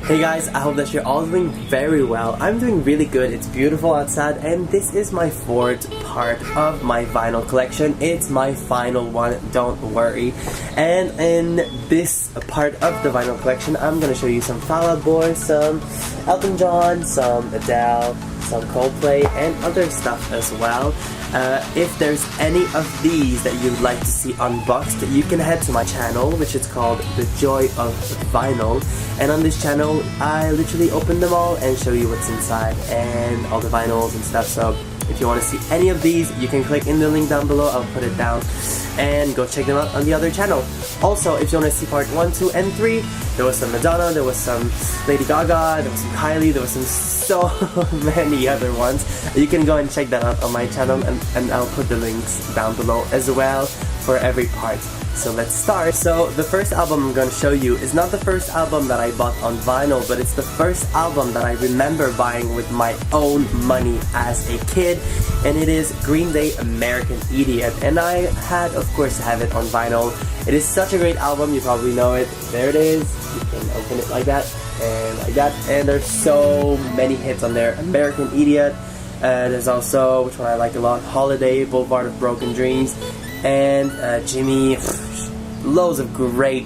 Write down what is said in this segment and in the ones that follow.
Hey guys, I hope that you're all doing very well. I'm doing really good. It's beautiful outside and this is my fourth part of my vinyl collection. It's my final one, don't worry. And in this part of the vinyl collection, I'm gonna show you some Fall Out Boy, some Elton John, some Adele, some Coldplay, and other stuff as well. If there's any of these that you'd like to see unboxed, you can head to my channel, which is called The Joy of Vinyl. And on this channel, I literally open them all and show you what's inside and all the vinyls and stuff. So if you want to see any of these, you can click in the link down below. I'll put it down and go check them out on the other channel. Also, if you want to see part 1, 2, and 3, there was some Madonna, there was some Lady Gaga, there was some Kylie, there was some so many other ones. You can go and check that out on my channel, and I'll put the links down below as well for every part. So let's start. So the first album I'm going to show you is not the first album that I bought on vinyl, but it's the first album that I remember buying with my own money as a kid, and it is Green Day American Idiot, and I had of course to have it on vinyl. It is such a great album, you probably know it. There it is, you can open it like that, and there's so many hits on there. American Idiot, there's also, which one I like a lot, Holiday, Boulevard of Broken Dreams, and Jimmy. Loads of great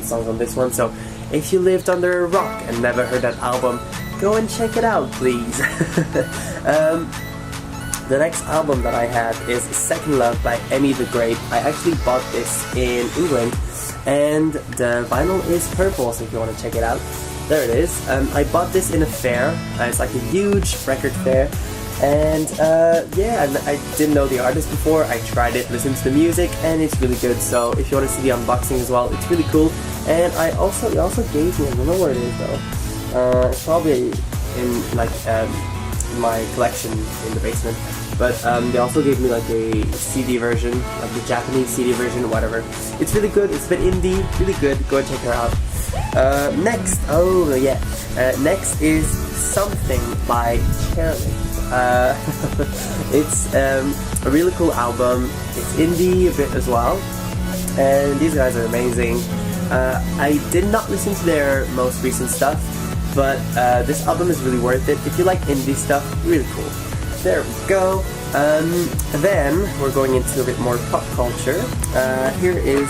songs on this one. So if you lived under a rock and never heard that album, go and check it out, please. The next album that I have is Second Love by Emmy the Great. I actually bought this in England, and the vinyl is purple, so if you want to check it out, there it is. I bought this in a fair. It's like a huge record fair. And yeah, I didn't know the artist before. I tried it, listened to the music, and it's really good. So if you want to see the unboxing as well, it's really cool. And he also gave me, I don't know where it is though. It's probably in like my collection in the basement. But they also gave me like a CD version, like the Japanese CD version, whatever. It's really good. It's a bit indie, really good. Go and check her out. Next, next is Something by Charlie. It's a really cool album. It's indie a bit as well, and these guys are amazing. I did not listen to their most recent stuff, but this album is really worth it. If you like indie stuff, really cool. There we go. Then we're going into a bit more pop culture. Here is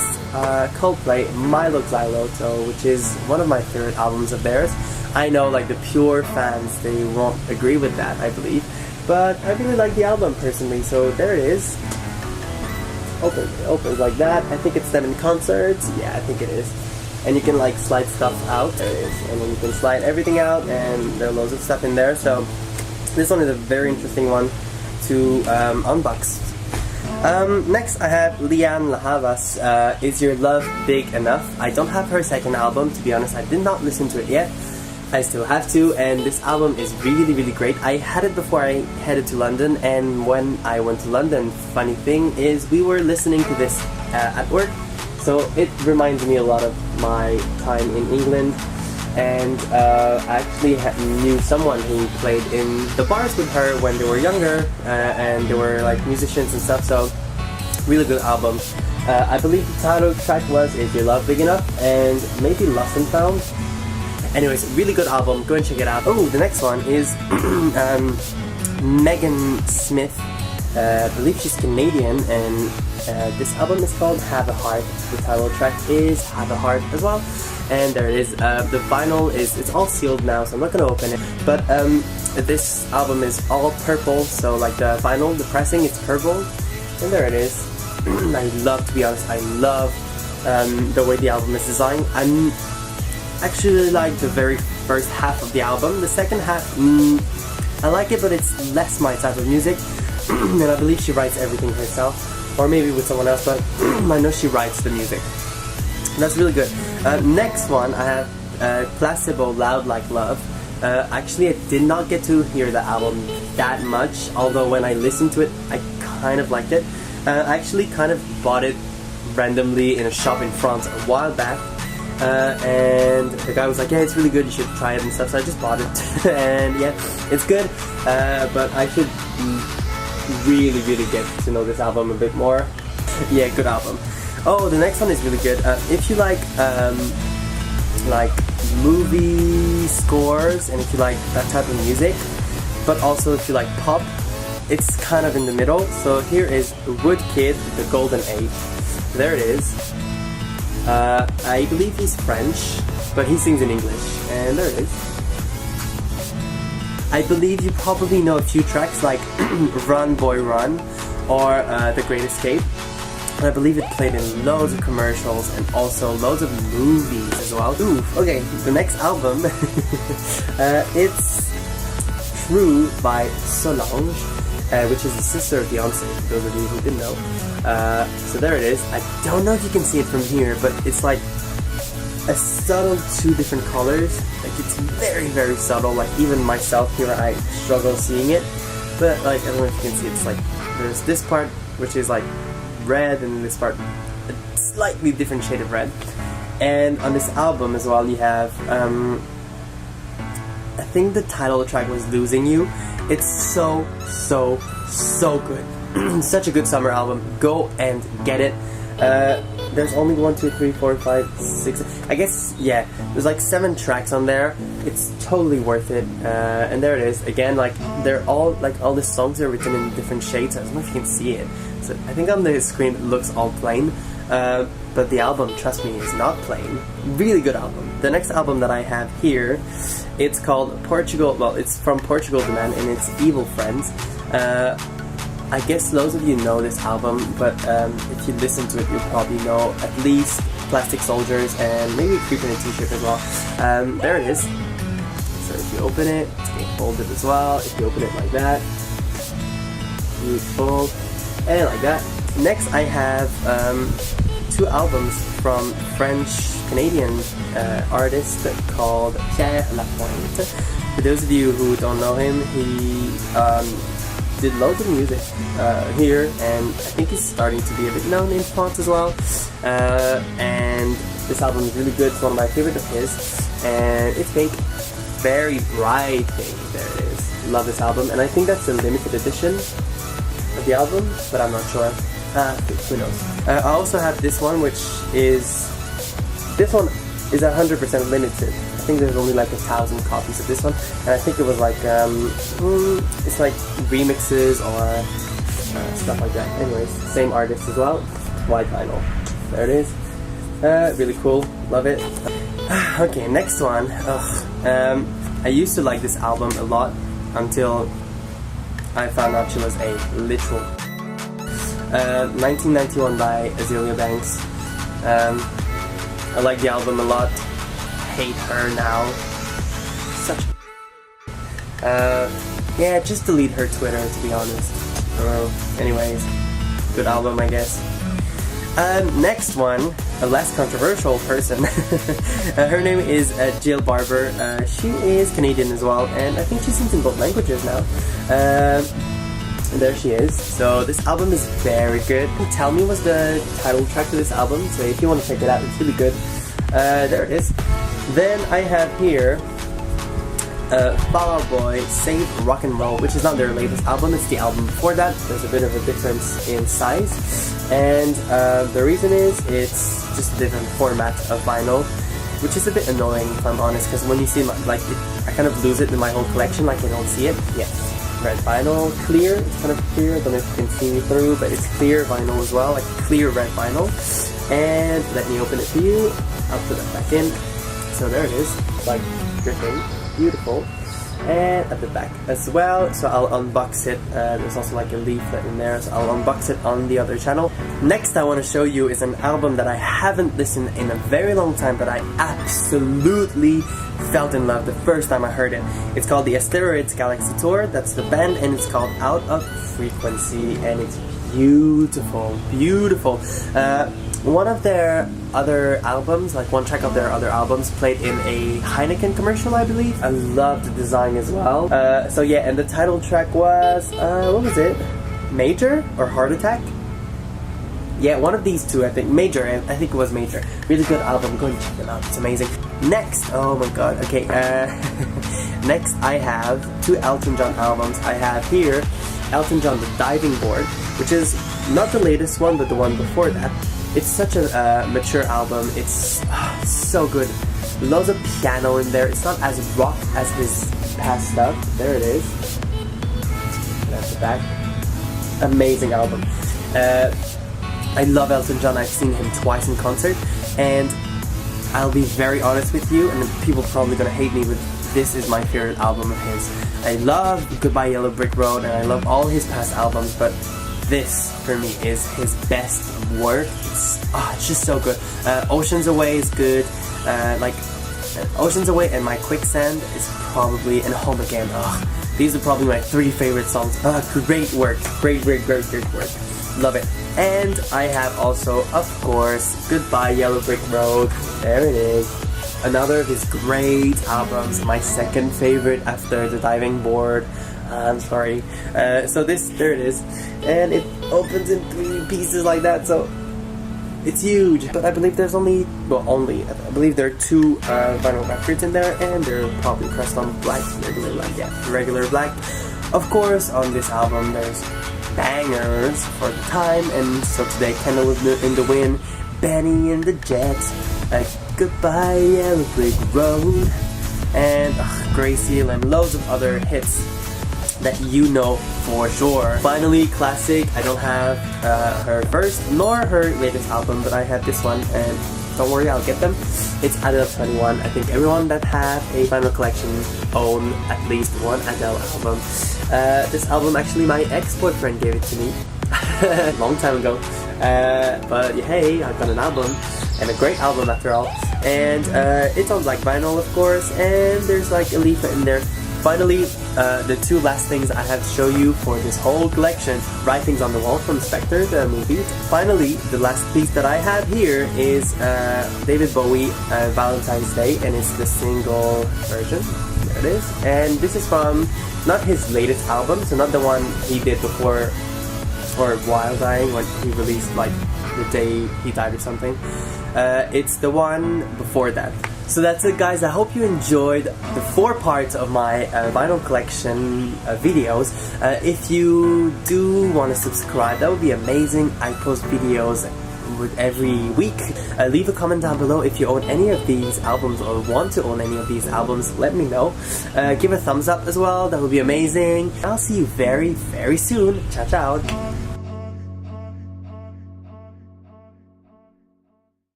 Coldplay, Milo Xyloto, which is one of my favorite albums of theirs. I know, like, the pure fans, they won't agree with that, I believe, but I really like the album personally. So there it is. It opens like that. I think it's them in concerts. Yeah, I think it is. And you can like slide stuff out. There it is. And then you can slide everything out, and there are loads of stuff in there. So this one is a very interesting one to unbox. Next I have Lianne La Havas, Is Your Love Big Enough? I don't have her second album, to be honest. I did not listen to it yet. I still have to, and this album is really great. I had it before I headed to London, and when I went to London, funny thing is we were listening to this at work, so it reminds me a lot of my time in England. And I actually knew someone who played in the bars with her when they were younger, and they were like musicians and stuff, so really good album. I believe the title track was Is Your Love Big Enough, and maybe Lost and Found. Anyways, really good album, go and check it out. Oh, the next one is Megan Smith. I believe she's Canadian, and this album is called Have a Heart. The title track is Have a Heart as well. And there it is. The vinyl it's all sealed now, so I'm not gonna open it. But this album is all purple, so like the vinyl, the pressing, it's purple. And there it is. I love, to be honest, I love the way the album is designed. I'm actually like the very first half of the album. The second half, I like it, but it's less my type of music. And I believe she writes everything herself, or maybe with someone else, but I know she writes the music. That's really good. Next one, I have Placebo, Loud Like Love. Actually, I did not get to hear the album that much, although when I listened to it, I kind of liked it. I actually kind of bought it randomly in a shop in France a while back. And the guy was like, yeah, it's really good, you should try it and stuff, so I just bought it. And yeah, it's good, but I should really get to know this album a bit more. Yeah, good album. Oh, the next one is really good. If you like movie movie scores and if you like that type of music, but also if you like pop, it's kind of in the middle. So here is Woodkid, The Golden Age. There it is. I believe he's French, but he sings in English, and there it is. I believe you probably know a few tracks like Run Boy Run or The Great Escape. And I believe it played in loads of commercials and also loads of movies as well. Ooh, okay, the next album, it's True by Solange, which is the sister of Beyonce, for those of you who didn't know. So there it is. I don't know if you can see it from here, but it's like a subtle 2 different colors. Like it's very, very subtle. Like even myself here, I struggle seeing it. But like, I don't know if you can see it. It's like, there's this part, which is like red, and this part a slightly different shade of red. And on this album as well you have I think the title track was Losing You. It's so good. Such a good summer album. Go and get it. There's only 1, 2, 3, 4, 5, 6, I guess, yeah, there's like 7 tracks on there. It's totally worth it. And there it is. Again, like they're all, like all the songs are written in different shades. I don't know if you can see it. So I think on the screen it looks all plain, but the album, trust me, is not plain. Really good album. The next album that I have here, it's called Portugal, well, it's from Portugal the Man, and it's Evil Friends. I guess loads of you know this album, but if you listen to it, you'll probably know at least Plastic Soldiers and maybe Creep in a T-shirt as well. There it is. So if you open it, it's getting folded as well. If you open it like that, beautiful. And like that. Next I have 2 albums from French-Canadian artist called Pierre Lapointe. For those of you who don't know him, he did loads of music here, and I think he's starting to be a bit known in France as well. And this album is really good. It's one of my favorite of his, and it's pink, very bright pink. There it is. Love this album, and I think that's a limited edition of the album, but I'm not sure. Who knows? I also have this one, which is 100% limited. I think there's only like 1,000 copies of this one, and I think it was like it's like remixes or stuff like that. Anyways, same artist as well. White vinyl. There it is. Really cool. Love it. Okay, next one. I used to like this album a lot until I found out she was a literal. 1991 by Azealia Banks. I like the album a lot. Hate her now. Such. Yeah, just delete her Twitter, to be honest. Anyways, good album, I guess. Next one, a less controversial person. Her name is Jill Barber. She is Canadian as well, and I think she sings in both languages now. And there she is. So this album is very good. Tell Me was the title track to this album, so if you want to check it out, it's really good. There it is. Then I have here Fall Out Boy, Save Rock and Roll, which is not their latest album, it's the album before that. There's a bit of a difference in size, and the reason is it's just a different format of vinyl, which is a bit annoying if I'm honest, because when you see my, like I kind of lose it in my whole collection, like I don't see it. Yes, red vinyl, clear, it's kind of clear, I don't know if you can see me through, but it's clear vinyl as well, like clear red vinyl. And let me open it for you. I'll put that back in. So there it is, like dripping, beautiful. And at the back as well, so I'll unbox it. There's also like a leaflet in there, so I'll unbox it on the other channel. Next I want to show you is an album that I haven't listened in a very long time, but I absolutely felt in love the first time I heard it. It's called the Asteroids Galaxy Tour, that's the band, and it's called Out of Frequency, and it's beautiful, beautiful. One of their other albums, like one track of their other albums, played in a Heineken commercial, I believe. I love the design as well. So yeah, and the title track was, what was it? Major or Heart Attack? Yeah, one of these two, I think. Major, I think it was Major. Really good album, go and check it out, it's amazing. Next, oh my god, okay, next I have 2 Elton John albums. I have here Elton John, The Diving Board, which is not the latest one, but the one before that. It's such a mature album, it's so good. Loads of piano in there. It's not as rock as his past stuff. There it is. That's the back. Amazing album. I love Elton John. I've seen him twice in concert, and I'll be very honest with you, and people are probably gonna hate me, but this is my favorite album of his. I love Goodbye Yellow Brick Road, and I love all his past albums, but this for me is his best work. It's just so good. Oceans Away is good. Oceans Away and My Quicksand is probably, and Home Again. These are probably my 3 favorite songs. Great work. Great work. Love it. And I have also, of course, Goodbye Yellow Brick Road. There it is. Another of his great albums. My second favorite after The Diving Board. I'm sorry. So there it is. And it opens in 3 pieces like that, so it's huge. But I believe there's I believe there are 2 vinyl records in there, and they're probably pressed on regular black. Of course, on this album there's bangers for the time, and so today Candle in the Wind, Benny and the Jets, Goodbye Yellow Brick Road, and Gracie, and loads of other hits that you know for sure. Finally, classic. I don't have her first nor her latest album, but I have this one, and don't worry, I'll get them. It's Adele 21. I think everyone that have a vinyl collection own at least one Adele album. This album, actually, my ex-boyfriend gave it to me a long time ago. But hey, I got an album, and a great album after all. And it's on black vinyl, of course, and there's like a leaflet in there. Finally, the 2 last things I have to show you for this whole collection. Writings on the Wall from Spectre, the movie. Finally, the last piece that I have here is David Bowie, Valentine's Day, and it's the single version. There it is. And this is from, not his latest album, so not the one he did before, or while dying, when he released like the day he died or something. It's the one before that. So that's it, guys. I hope you enjoyed the 4 parts of my vinyl collection videos. If you do want to subscribe, that would be amazing. I post videos every week. Leave a comment down below if you own any of these albums or want to own any of these albums. Let me know. Give a thumbs up as well. That would be amazing. I'll see you very, very soon. Ciao, ciao.